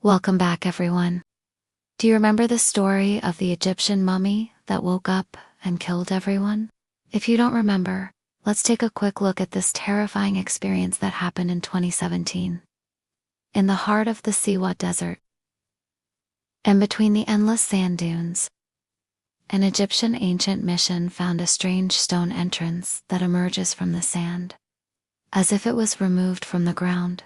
Welcome back, everyone. Do you remember the story of the Egyptian mummy that woke up and killed everyone? If you don't remember, let's take a quick look at this terrifying experience that happened in 2017. In the heart of the Siwa desert, and between the endless sand dunes, an Egyptian ancient mission found a strange stone entrance that emerges from the sand, as if it was removed from the ground.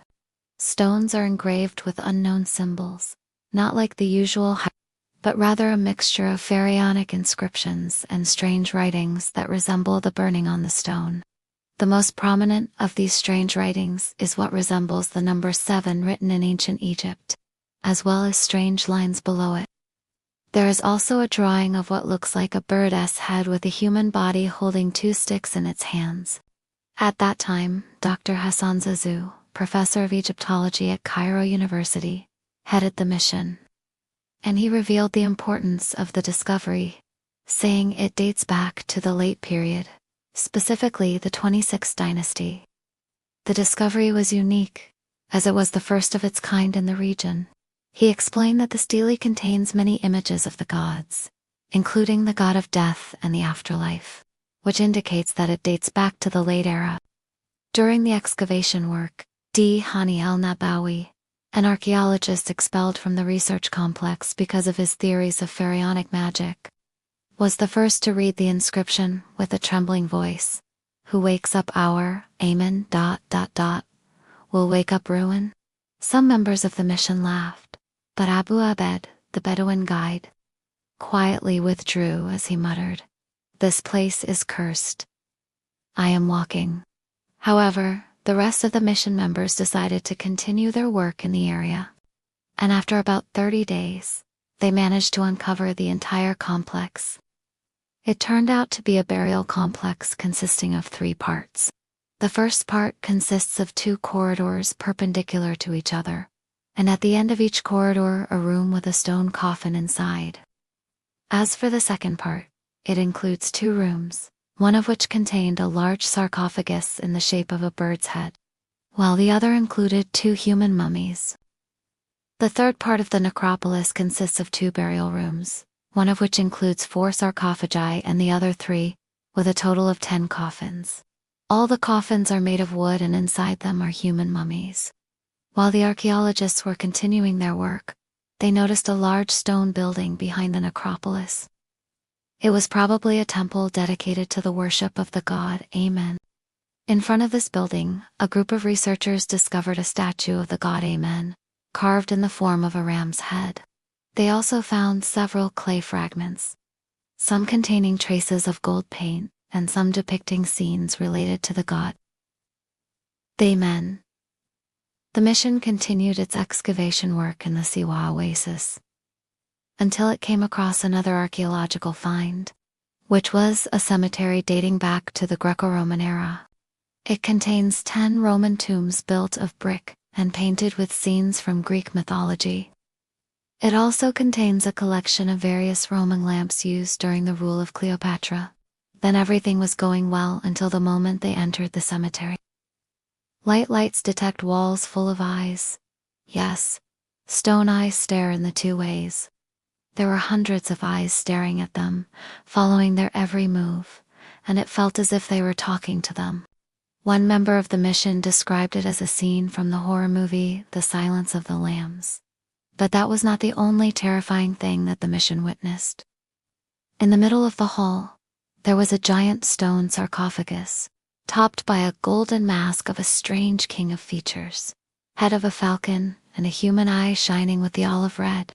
Stones are engraved with unknown symbols, not like the usual, but rather a mixture of Pharaonic inscriptions and strange writings that resemble the burning on the stone. The most prominent of these strange writings is what resembles the number 7 written in ancient Egypt, as well as strange lines below it. There is also a drawing of what looks like a bird's head with a human body holding 2 sticks in its hands. At that time, Dr. Hassan Zazu, professor of Egyptology at Cairo University, headed the mission. And he revealed the importance of the discovery, saying it dates back to the late period, specifically the 26th dynasty. The discovery was unique, as it was the first of its kind in the region. He explained that the stele contains many images of the gods, including the god of death and the afterlife, which indicates that it dates back to the late era. During the excavation work, Hani Al-Nabawi, an archaeologist expelled from the research complex because of his theories of pharaonic magic, was the first to read the inscription with a trembling voice. Who wakes up Hour Amun ... will wake up ruin? Some members of the mission laughed, but Abed, the Bedouin guide, quietly withdrew as he muttered, "This place is cursed. I am walking." However, the rest of the mission members decided to continue their work in the area. And after about 30 days, they managed to uncover the entire complex. It turned out to be a burial complex consisting of 3 parts. The first part consists of 2 corridors perpendicular to each other, and at the end of each corridor a room with a stone coffin inside. As for the second part, it includes 2 rooms, one of which contained a large sarcophagus in the shape of a bird's head, while the other included 2 human mummies. The third part of the necropolis consists of 2 burial rooms, one of which includes 4 sarcophagi and the other 3, with a total of 10 coffins. All the coffins are made of wood and inside them are human mummies. While the archaeologists were continuing their work, they noticed a large stone building behind the necropolis. It was probably a temple dedicated to the worship of the god Amun. In front of this building, a group of researchers discovered a statue of the god Amun, carved in the form of a ram's head. They also found several clay fragments, some containing traces of gold paint, and some depicting scenes related to the god Amun. The mission continued its excavation work in the Siwa oasis, until it came across another archaeological find, which was a cemetery dating back to the Greco-Roman era. It contains 10 Roman tombs built of brick and painted with scenes from Greek mythology. It also contains a collection of various Roman lamps used during the rule of Cleopatra. Then everything was going well until the moment they entered the cemetery. Lights detect walls full of eyes. Yes, stone eyes stare in the 2 ways. There were hundreds of eyes staring at them, following their every move, and it felt as if they were talking to them. One member of the mission described it as a scene from the horror movie The Silence of the Lambs. But that was not the only terrifying thing that the mission witnessed. In the middle of the hall, there was a giant stone sarcophagus, topped by a golden mask of a strange king of features, head of a falcon, and a human eye shining with the olive red.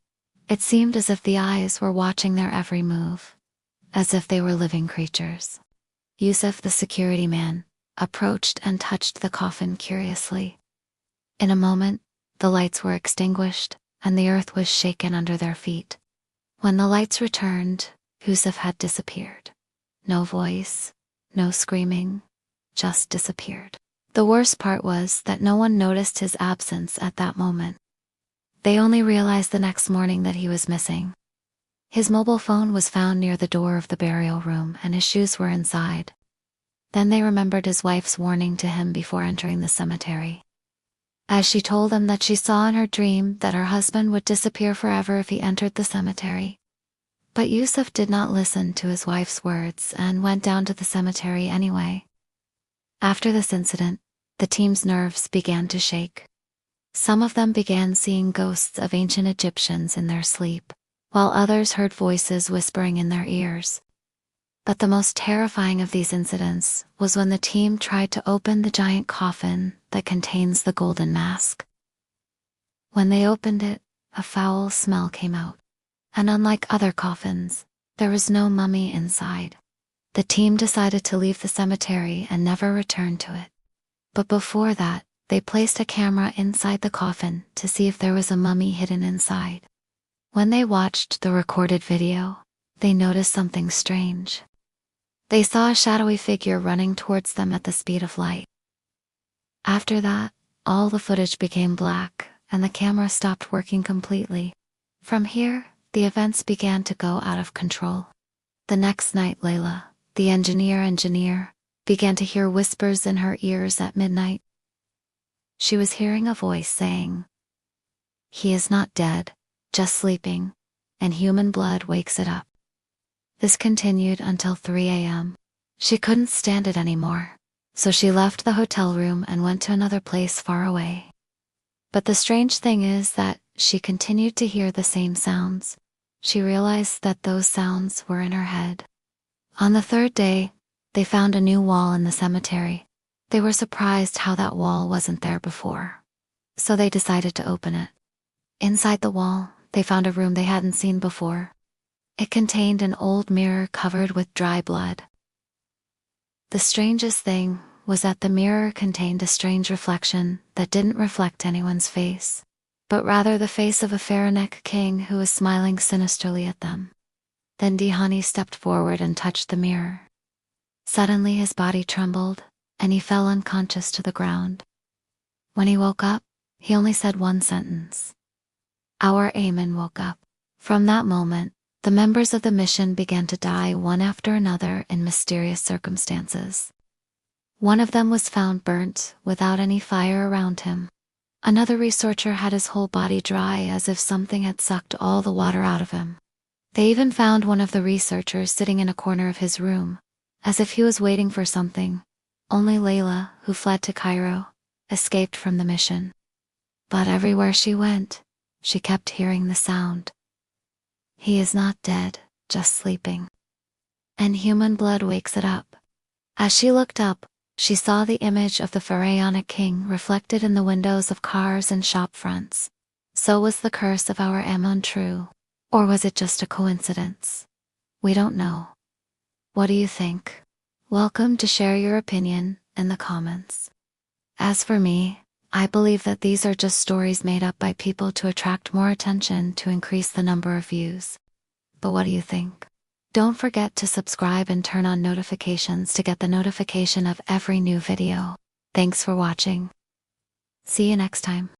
It seemed as if the eyes were watching their every move, as if they were living creatures. Yusuf, the security man, approached and touched the coffin curiously. In a moment, the lights were extinguished, and the earth was shaken under their feet. When the lights returned, Yusuf had disappeared. No voice, no screaming, just disappeared. The worst part was that no one noticed his absence at that moment. They only realized the next morning that he was missing. His mobile phone was found near the door of the burial room and his shoes were inside. Then they remembered his wife's warning to him before entering the cemetery. as she told them that she saw in her dream that her husband would disappear forever if he entered the cemetery. But Yusuf did not listen to his wife's words and went down to the cemetery anyway. After this incident, the team's nerves began to shake. Some of them began seeing ghosts of ancient Egyptians in their sleep, while others heard voices whispering in their ears. But the most terrifying of these incidents was when the team tried to open the giant coffin that contains the golden mask. When they opened it, a foul smell came out, and unlike other coffins, there was no mummy inside. The team decided to leave the cemetery and never return to it. But before that, they placed a camera inside the coffin to see if there was a mummy hidden inside. When they watched the recorded video, they noticed something strange. They saw a shadowy figure running towards them at the speed of light. After that, all the footage became black, and the camera stopped working completely. From here, the events began to go out of control. The next night, Layla, the engineer, began to hear whispers in her ears at midnight. She was hearing a voice saying, "He is not dead, just sleeping, and human blood wakes it up." This continued until 3 a.m. She couldn't stand it anymore, so she left the hotel room and went to another place far away. But the strange thing is that she continued to hear the same sounds. She realized that those sounds were in her head. On the third day, they found a new wall in the cemetery. They were surprised how that wall wasn't there before, so they decided to open it. Inside the wall, they found a room they hadn't seen before. It contained an old mirror covered with dry blood. The strangest thing was that the mirror contained a strange reflection that didn't reflect anyone's face, but rather the face of a Pharaonic king who was smiling sinisterly at them. Then Hani stepped forward and touched the mirror. Suddenly his body trembled, and he fell unconscious to the ground. When he woke up, he only said one sentence. Hour Amun woke up. From that moment, the members of the mission began to die one after another in mysterious circumstances. One of them was found burnt without any fire around him. Another researcher had his whole body dry as if something had sucked all the water out of him. They even found one of the researchers sitting in a corner of his room, as if he was waiting for something. Only Layla, who fled to Cairo, escaped from the mission. But everywhere she went, she kept hearing the sound. He is not dead, just sleeping. And human blood wakes it up. As she looked up, she saw the image of the Pharaonic king reflected in the windows of cars and shop fronts. So was the curse of Hour Amun true? Or was it just a coincidence? We don't know. What do you think? Welcome to share your opinion in the comments. As for me, I believe that these are just stories made up by people to attract more attention to increase the number of views. But what do you think? Don't forget to subscribe and turn on notifications to get the notification of every new video. Thanks for watching. See you next time.